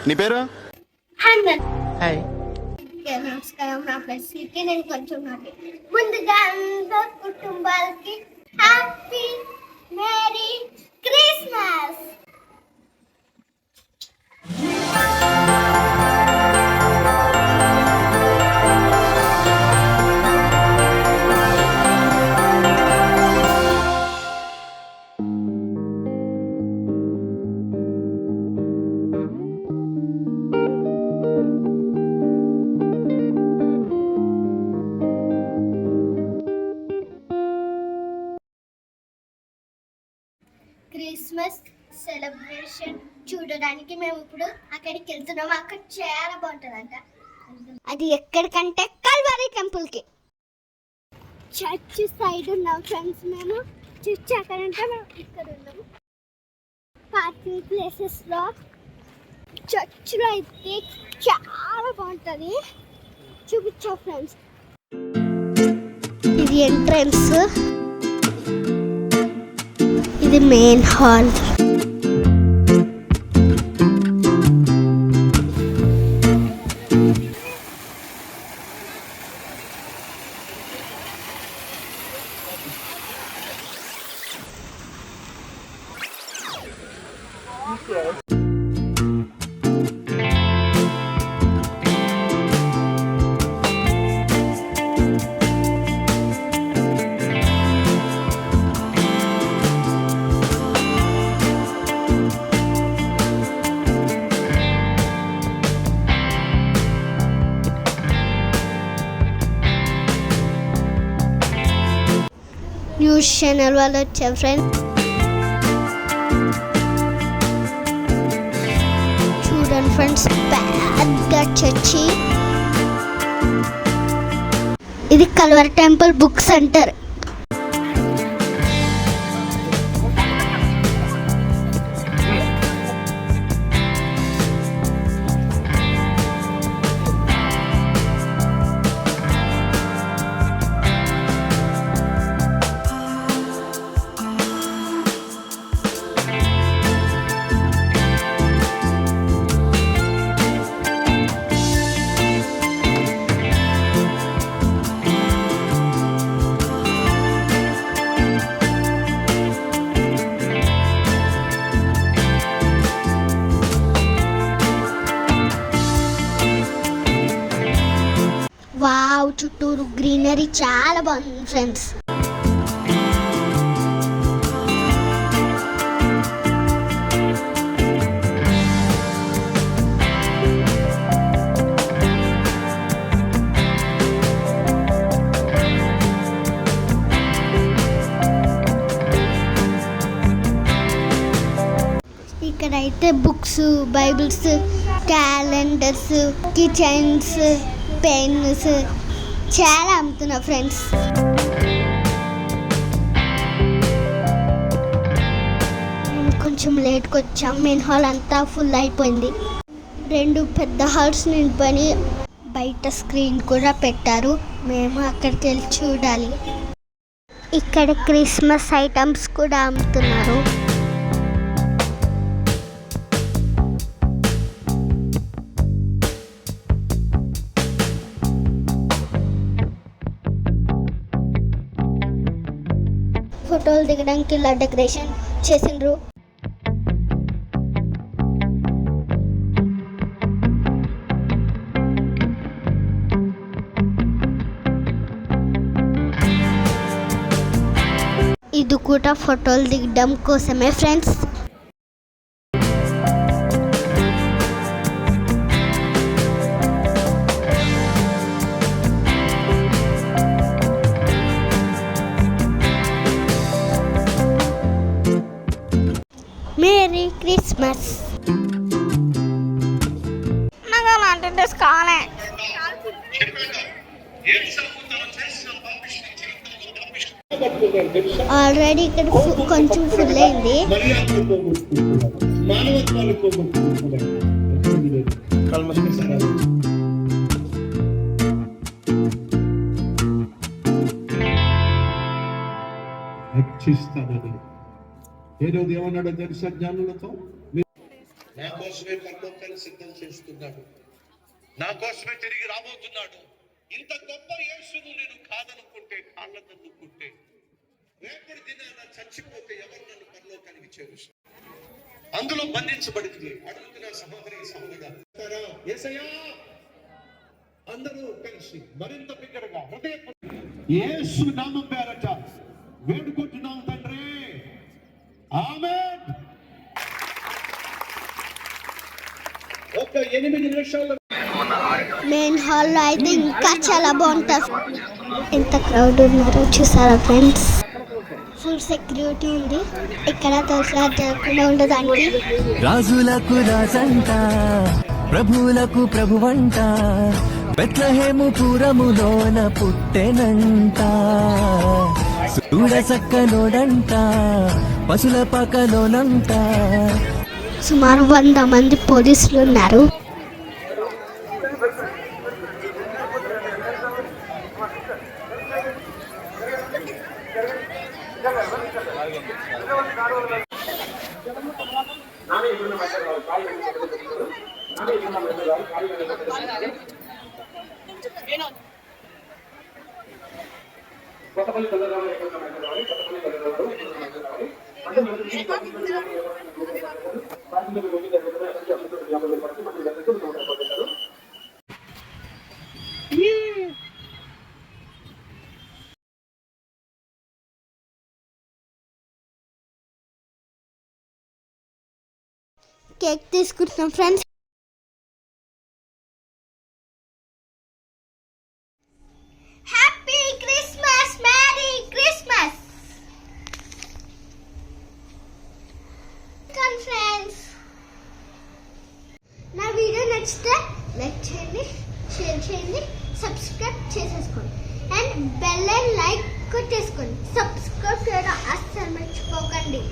నీ పేరు? హాయ్. నమస్కారం. నా ప్రెస్కి నేను కొంచెం ముందుగా అందరు కుటుంబాలకి happy merry Christmas. Christmas celebration చూడడానికి మేము ఇప్పుడు అక్కడికి వెళ్తున్నాము. అక్కడ చాలా బాగుంటుందంట. అది ఎక్కడికంటే కల్వరీ టెంపుల్కి. చర్చ్ సైడ్ ఉన్నాం ఫ్రెండ్స్. మేము చర్చ్ అక్కడంటే మేము ఇక్కడ ఉన్నాము. పార్కింగ్ ప్లేసెస్లో చర్చ్లో అయితే చాలా బాగుంటుంది. చూపించా ఫ్రెండ్స్. ఇది ఎంట్రన్స్, ఇది మెయిన్ హాల్. న్యూస్ ఛానల్ వాళ్ళు వచ్చారు ఫ్రెండ్స్. చూడండి ఫ్రెండ్స్, పెద్ద చర్చి. ఇది Calvary temple book centre. Wow, చుట్టూరు గ్రీనరీ చాలా బాగుంది ఫ్రెండ్స్. ఇక్కడైతే books, Bibles, calendars, kitchens, pens చాలా అమ్ముతున్నా ఫ్రెండ్స్. కొంచెం లేట్కి వచ్చాం. మెయిన్ హాల్ అంతా ఫుల్ అయిపోయింది. 2 పెద్ద హాల్స్ నింపని బయట స్క్రీన్ కూడా పెట్టారు. మేము అక్కడికి వెళ్ళి చూడాలి. ఇక్కడ క్రిస్మస్ ఐటమ్స్ కూడా అమ్ముతున్నారు. ఫోటోలు దిగడానికి ఇలా డెకరేషన్ చేసిండ్రు. ఇది కూడా ఫోటోలు దిగడం కోసమే ఫ్రెండ్స్. Merry Christmas. నాకు అలాంటి డ్రెస్ కావాలి. ఆల్రెడీ ఇక్కడ కొంచెం ఫుల్ అయింది. రక్షిస్తానని ఏదో ఏమన్నాడో తెలుసా జ్ఞానులతో? నా కోసమే పరలోకాన్ని సిద్ధం చేస్తున్నాడు, నా కోసమే తిరిగి రాబోతున్నాడు. ఇంత గొప్ప యేసును నేను కాదనుకుంటే, కాళ్ళదనుకుంటే, రేపటి దినాన చచ్చిపోతే ఎవరు నన్ను పరలోకానికి చేరుస్తారు? అందులో బంధించబడింది. అడుగుతున్న సహోదరి సహోదరుడా, యేసయ్యా అందరూ కలిసి మరింత బిగ్గరగా హృదయ యేసు నామం పేరట వేడుకుంటున్నాం తండ్రి, ఆమేన్. ఒక 8 నిమిషాలు మెయిన్ హాల్లో అయితే ఇంకా చాలా బాగుంటుంది. ఎంత క్రౌడ్ ఉన్నారో చూసారా ఫ్రెండ్స్. ఫుల్ సెక్యూరిటీ ఉంది. ఇక్కడ దసరా జరగకుండా ఉండడానికి. రాజులకు రాజంట, ప్రభువులకు ప్రభువంట, బెత్లెహేము పురములోన పుట్టెనంట. చూడ సక్కనోడంట, పశుల పక్కలోనంట. సుమారు 100 మంది పోలీసులు ఉన్నారు. కేక్ తీసుకుంటున్నాం friends. Happy Christmas, merry Christmas friends. నా వీడియో నచ్చితే లైక్ చేయండి, షేర్ చేయండి, సబ్స్క్రైబ్ చేసేసుకోండి అండ్ బెల్ అండ్ లైక్ కొట్టేసుకోండి. సబ్స్క్రైబ్ చేయడం అస్సలు మర్చిపోకండి.